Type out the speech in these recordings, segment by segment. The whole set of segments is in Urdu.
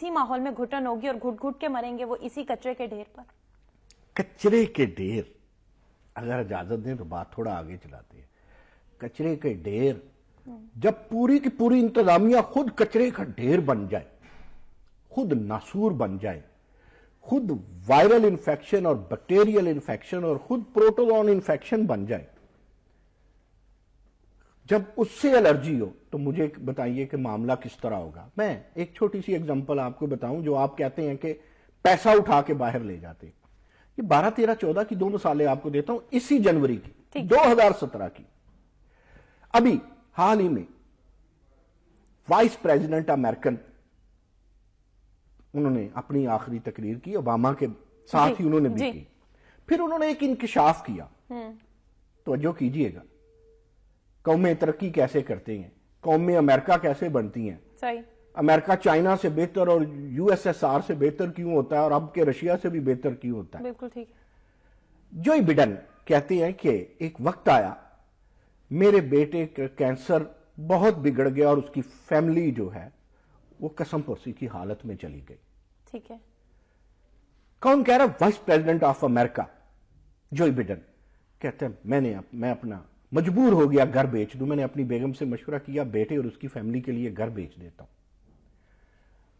اسی ماحول میں گھٹن ہوگی اور گھٹ گھٹ کے مریں گے وہ اسی کچرے کے ڈھیر پر. کچرے کے ڈھیر، اگر اجازت دیں تو بات تھوڑا آگے چلاتے ہیں. کچرے کے ڈھیر جب پوری کی پوری انتظامیہ خود کچرے کا ڈھیر بن جائے، خود ناسور بن جائے، خود وائرل انفیکشن اور بیکٹیریل انفیکشن اور خود پروٹوزون انفیکشن بن جائے، جب اس سے الرجی ہو تو مجھے بتائیے کہ معاملہ کس طرح ہوگا. میں ایک چھوٹی سی اگزامپل آپ کو بتاؤں جو آپ کہتے ہیں کہ پیسہ اٹھا کے باہر لے جاتے ہیں. یہ 12 13 14 کی 2 مثالیں آپ کو دیتا ہوں اسی جنوری کی 2017 کی. ابھی حال ہی میں وائس پریزیڈنٹ امریکن انہوں نے اپنی آخری تقریر کی، اوباما کے ساتھ ہی انہوں نے بھی کی. پھر انہوں نے ایک انکشاف کیا، توجہ کیجئے گا. قومیں ترقی کیسے کرتے ہیں، قومیں امریکہ کیسے بنتی ہیں، صحیح. امریکہ چائنا سے بہتر اور یو ایس ایس آر سے بہتر کیوں ہوتا ہے اور اب کے رشیا سے بھی بہتر کیوں ہوتا ہے. بالکل ٹھیک. جو بائیڈن کہتے ہیں کہ ایک وقت آیا میرے بیٹے کا کینسر بہت بگڑ گیا اور اس کی فیملی جو ہے وہ قسم پرسی کی حالت میں چلی گئی. ٹھیک ہے. کون کہہ رہا؟ Vice president of America Joe Biden کہتے ہیں میں اپنا مجبور ہو گیا گھر بیچ دوں. میں نے اپنی بیگم سے مشورہ کیا بیٹے اور اس کی فیملی کے لیے گھر بیچ دیتا ہوں.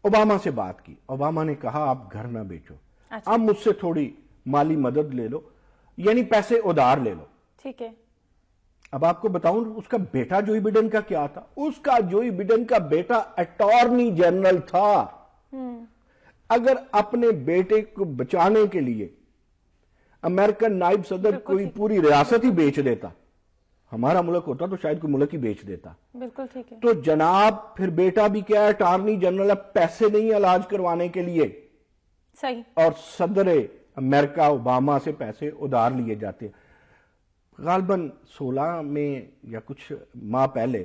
اوباما سے بات کی، اوباما نے کہا آپ گھر نہ بیچو، اب مجھ سے تھوڑی مالی مدد لے لو، یعنی پیسے ادھار لے لو. ٹھیک ہے. اب آپ کو بتاؤں اس کا بیٹا جوئی بائیڈن کا کیا تھا. اس کا جوئی بائیڈن کا بیٹا اٹارنی جنرل تھا. اگر اپنے بیٹے کو بچانے کے لیے امریکن نائب صدر کوئی پوری ریاست ہی بیچ دیتا، ہمارا ملک ہوتا تو شاید کوئی ملک ہی بیچ دیتا. بالکل ٹھیک ہے. تو جناب پھر بیٹا بھی کیا ہے اٹارنی جنرل، پیسے نہیں علاج کروانے کے لیے. صحیح. اور صدر امریکہ اوباما سے پیسے ادھار لیے جاتے ہیں. غالباً 16 میں یا کچھ ماہ پہلے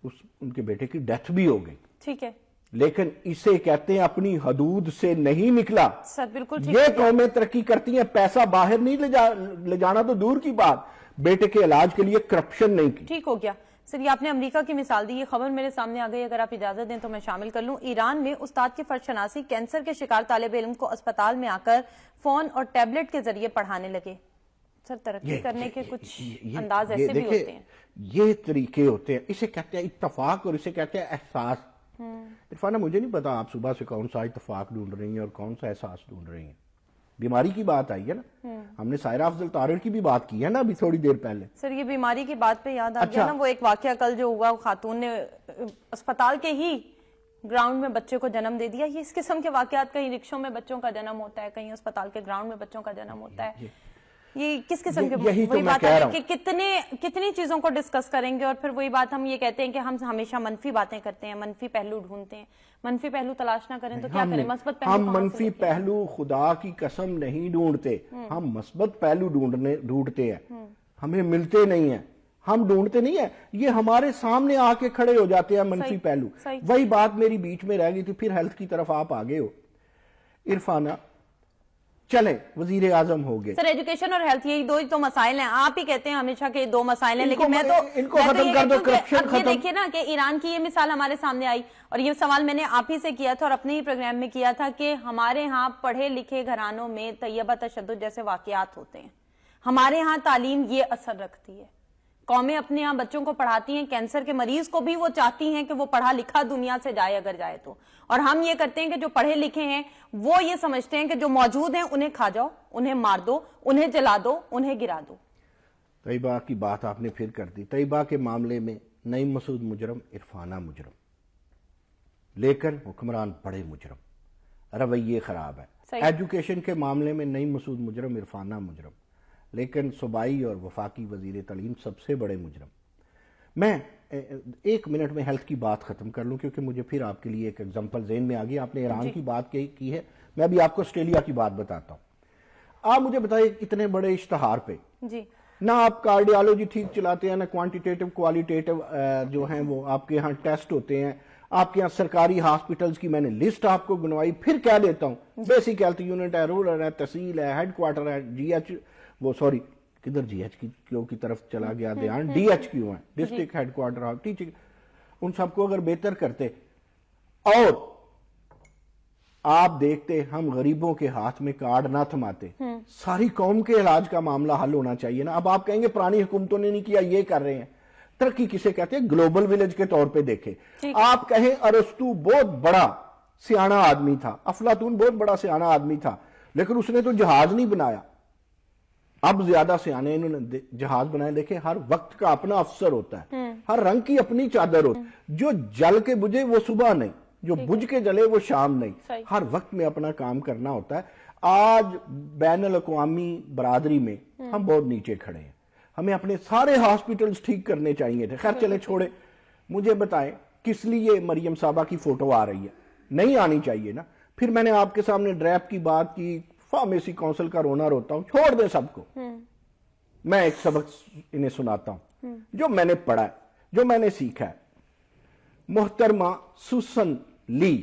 ان کے بیٹے کی ڈیتھ بھی ہو گئی. ٹھیک ہے. لیکن اسے کہتے ہیں اپنی حدود سے نہیں نکلا. سر بالکل. یہ قومیں ترقی کرتی ہیں، پیسہ باہر نہیں لے جانا تو دور کی بات، بیٹے کے علاج کے لیے کرپشن نہیں کی. ٹھیک ہو گیا. سر یہ آپ نے امریکہ کی مثال دی، یہ خبر میرے سامنے آ گئی، اگر آپ اجازت دیں تو میں شامل کر لوں. ایران میں استاد کی فرض شناسی کینسر کے شکار طالب علم کو اسپتال میں آ کر فون اور ٹیبلٹ کے ذریعے پڑھانے لگے. سر ترقی کرنے کے کچھ انداز ایسے بھی ہوتے ہیں، یہ طریقے ہوتے ہیں. اسے کہتے ہیں اتفاق اور اسے کہتے ہیں احساس. عرفانہ مجھے نہیں پتا آپ صبح سے کون سا اتفاق ڈھونڈ رہی ہیں اور کون سا احساس ڈھونڈ رہی ہیں. بیماری کی بات آئی ہے نا، ہم نے سائرہ افضل طارڑ کی بھی بات کی ہے نا ابھی تھوڑی دیر پہلے. سر یہ بیماری کی بات پہ یاد آ گیا نا وہ ایک واقعہ کل جو ہوا، خاتون نے اسپتال کے ہی گراؤنڈ میں بچے کو جنم دے دیا. یہ اس قسم کے واقعات کہیں رکشوں میں بچوں کا جنم ہوتا ہے، کہیں اسپتال کے گراؤنڈ میں بچوں کا جنم ہوتا ہے. یہ کس قسم کے وہی بات ہے کہ کتنی چیزوں کو ڈسکس کریں گے اور پھر وہی بات ہم یہ کہتے ہیں کہ ہم ہمیشہ منفی باتیں کرتے ہیں، منفی پہلو ڈھونڈتے ہیں. منفی پہلو تلاش نہ کریں تو کیا کریں؟ مثبت پہلو. ہم منفی پہلو خدا کی قسم نہیں ڈھونڈتے، ہم مثبت پہلو ڈھونڈتے ہیں. ہمیں ملتے نہیں ہیں، ہم ڈھونڈتے نہیں ہیں، یہ ہمارے سامنے آ کے کھڑے ہو جاتے ہیں منفی پہلو. وہی بات میری بیچ میں رہ گئی تھی. پھر ہیلتھ کی طرف آپ آگے ہو عرفانہ. چلیں وزیر اعظم ہو گئے. سر ایجوکیشن اور ہیلتھ یہی دو ہی تو مسائل ہیں. آپ ہی کہتے ہیں ہمیشہ کہ 2 مسائل ہیں، لیکن میں تو ان کو ختم کر دو، کرپشن ختم. یہ دیکھیے نا کہ ایران کی یہ مثال ہمارے سامنے آئی اور یہ سوال میں نے آپ ہی سے کیا تھا اور اپنے ہی پروگرام میں کیا تھا کہ ہمارے ہاں پڑھے لکھے گھرانوں میں طیبہ تشدد جیسے واقعات ہوتے ہیں. ہمارے ہاں تعلیم یہ اثر رکھتی ہے. قومیں اپنے ہاں بچوں کو پڑھاتی ہیں، کینسر کے مریض کو بھی وہ چاہتی ہیں کہ وہ پڑھا لکھا دنیا سے جائے اگر جائے تو. اور ہم یہ کرتے ہیں کہ جو پڑھے لکھے ہیں وہ یہ سمجھتے ہیں کہ جو موجود ہیں انہیں کھا جاؤ، انہیں مار دو، انہیں جلا دو، انہیں گرا دو. طیبہ کی بات آپ نے پھر کر دی. طیبہ کے معاملے میں نعیم مسعود مجرم، عرفانہ مجرم، لیکن حکمران بڑے مجرم، رویے خراب ہے. ایجوکیشن کے معاملے میں نعیم مسعود مجرم، عرفانہ مجرم، لیکن صوبائی اور وفاقی وزیر تعلیم سب سے بڑے مجرم. میں 1 منٹ میں ہیلتھ کی بات ختم کر لوں کیونکہ مجھے پھر آپ کے لیے ایک ایگزامپل ذہن میں آ گئی. آپ نے ایران کی بات کی ہے، میں ابھی آپ کو آسٹریلیا کی بات بتاتا ہوں. آپ مجھے بتائیے اتنے بڑے اشتہار پہ نہ آپ کارڈیالوجی ٹھیک چلاتے ہیں، نہ کوانٹیٹیو کوالیٹیٹیو جو ہیں وہ آپ کے ہاں ٹیسٹ ہوتے ہیں. آپ کے ہاں سرکاری ہاسپٹلز کی میں نے لسٹ آپ کو گنوائی، پھر کہہ دیتا ہوں بیسک ہیلتھ یونٹ ہے، رورل ہے، تحصیل ہے، ہیڈ کوارٹر ہے، جی ایچ کدھر جی ایچ کیو کی طرف چلا گیا دھیان، ڈی ایچ کیو ہے، ڈسٹرکٹ ہیڈ کوارٹر ٹیچنگ. ان سب کو اگر بہتر کرتے اور آپ دیکھتے ہم غریبوں کے ہاتھ میں کارڈ نہ تھماتے، ساری قوم کے علاج کا معاملہ حل ہونا چاہیے نا. اب آپ کہیں گے پرانی حکومتوں نے نہیں کیا، یہ کر رہے ہیں. ترقی کسے کہتے ہیں؟ گلوبل ویلیج کے طور پہ دیکھیں. آپ کہیں ارسطو بہت بڑا سیانہ آدمی تھا، افلاطون بہت بڑا سیانہ آدمی تھا، لیکن اس نے تو جہاز نہیں بنایا. اب زیادہ سیانے انہوں نے جہاز بنائے. دیکھیں ہر وقت کا اپنا افسر ہوتا ہے، ہر رنگ کی اپنی چادر ہوتی ہے. جو جل کے بجھے وہ صبح نہیں، جو بجھ کے جلے وہ شام نہیں. ہر وقت میں اپنا کام کرنا ہوتا ہے. آج بین الاقوامی برادری میں ہم بہت نیچے کھڑے ہیں. ہمیں اپنے سارے ہاسپٹلز ٹھیک کرنے چاہیے تھے. خیر چلے چھوڑے. مجھے بتائیں کس لیے مریم صاحبہ کی فوٹو آ رہی ہے؟ نہیں آنی چاہیے نا. پھر میں نے آپ کے سامنے ڈریپ کی بات کی، فارمیسی کونسل کا رونا روتا ہوں. چھوڑ دیں سب کو. میں ایک سبق انہیں سناتا ہوں جو میں نے پڑھا ہے، جو میں نے سیکھا ہے. محترمہ سوسن لی،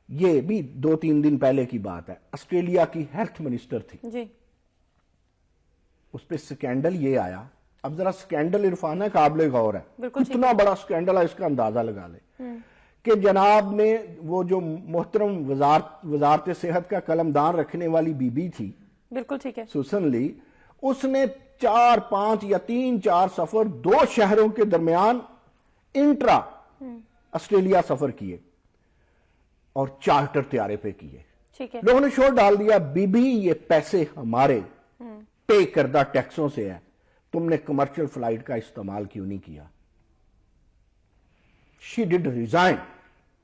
یہ بھی 2-3 دن پہلے کی بات ہے، آسٹریلیا کی ہیلتھ منسٹر تھی. جی. اس پہ سکینڈل یہ آیا. اب ذرا سکینڈل عرفانہ قابل غور ہے، کتنا بڑا سکینڈل ہے اس کا اندازہ لگا لے. کہ جناب نے وہ جو محترم وزارت صحت کا قلمدان رکھنے والی بی بی تھی، بالکل ٹھیک ہے، سوسن لی، اس نے 4-5 یا 3-4 سفر 2 شہروں کے درمیان انٹرا آسٹریلیا سفر کیے اور چارٹر طیارے پہ کیے. ٹھیک ہے. لوگوں نے شور ڈال دیا، بی بی یہ پیسے ہمارے پے کردہ ٹیکسوں سے ہے، تم نے کمرشل فلائٹ کا استعمال کیوں نہیں کیا؟ She did resign.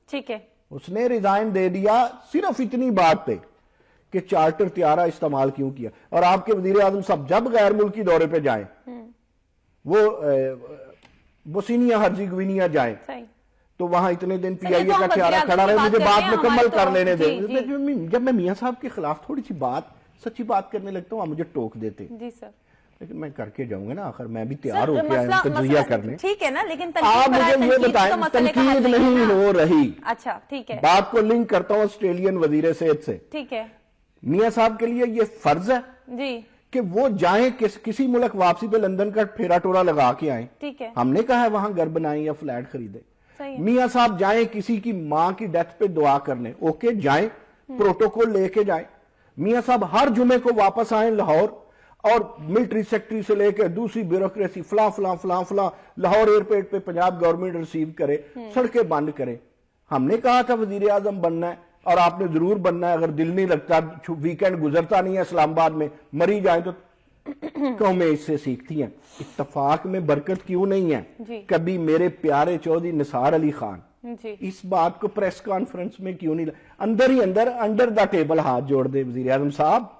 ٹھیک ہے. اس نے ریزائن دے دیا صرف اتنی بات پہ کہ چارٹر طیارہ استعمال کیوں کیا. اور آپ کے وزیر اعظم صاحب جب غیر ملکی دورے پہ جائیں، وہ بوسنیا ہرزیگوینیا جائیں تو وہاں اتنے دن پی آئی اے کا طیارہ کھڑا رہے. مجھے بات مکمل کر لینے دیں. جب میں میاں صاحب کے خلاف تھوڑی سی بات سچی بات کرنے لگتا ہوں آپ مجھے ٹوک دیتے. جی سر. لیکن میں کر کے جاؤں گا نا، آخر میں بھی تیار ہو کے آیا ہوں تجزیہ کرنے. ٹھیک ہے نا، لیکن آپ مجھے یہ بتائیں تنقید نہیں ہو رہی. اچھا ٹھیک ہے. بات کو لنک کرتا ہوں آسٹریلین وزیر صحت سے. ٹھیک ہے. میاں صاحب کے لیے یہ فرض ہے جی کہ وہ جائیں کسی ملک واپسی پہ لندن کا پھیرا ٹورا لگا کے آئیں. ٹھیک ہے. ہم نے کہا ہے وہاں گھر بنائیں یا فلیٹ خریدیں. میاں صاحب جائیں کسی کی ماں کی ڈیتھ پہ دعا کرنے، اوکے جائیں، پروٹوکول لے کے جائیں. میاں صاحب ہر جمعے کو واپس آئیں لاہور، اور ملٹری سیکٹری سے لے کے دوسری بیوروکریسی فلاں فلاں فلاں فلاں لاہور ایئرپورٹ پہ پنجاب گورنمنٹ ریسیو کرے، سڑکیں بند کرے. ہم نے کہا تھا وزیر اعظم بننا ہے اور آپ نے ضرور بننا ہے. اگر دل نہیں لگتا، ویکینڈ گزرتا نہیں ہے اسلام آباد میں، مری جائیں تو قومیں اس سے سیکھتی ہیں. اتفاق میں برکت کیوں نہیں ہے؟ کبھی میرے پیارے چودھری نثار علی خان اس بات کو پریس کانفرنس میں کیوں نہیں اندر ہی اندر انڈر دا ٹیبل ہاتھ جوڑ دے؟ وزیر اعظم صاحب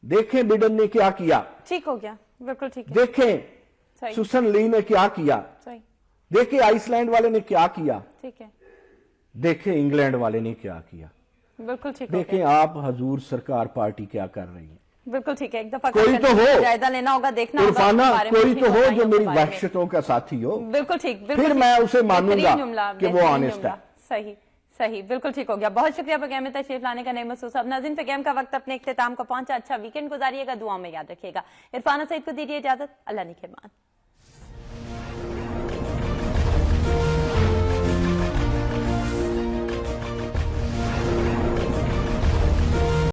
دیکھیں بائیڈن نے کیا کیا. ٹھیک ہو گیا، بالکل ٹھیک ہے. دیکھیں سوسن لی نے کیا کیا. دیکھیں آئس لینڈ والے نے کیا کیا. ٹھیک ہے. دیکھیں انگلینڈ والے نے کیا کیا. بالکل ٹھیک. دیکھیں آپ حضور سرکار پارٹی کیا کر رہی ہیں. بالکل ٹھیک ہے. ایک دفعہ کوئی تو ہو جائزہ لینا ہوگا، دیکھنا ہوگا. کوئی تو ہو جو میری وحشتوں کا ساتھی ہو. بالکل ٹھیک. پھر میں اسے مانوں گا کہ وہ آنےسٹ ہے. صحیح صحیح، بالکل ٹھیک ہو گیا. بہت شکریہ پروگرام میں تشریف لانے کا. نہیں محسوس. اب ناظرین پروگرام کا وقت اپنے اختتام کو پہنچا. اچھا ویکینڈ گزاریے گا، دعاؤں میں یاد رکھیے گا. عرفانہ سعید کو دیجیے اجازت. اللہ نگہبان.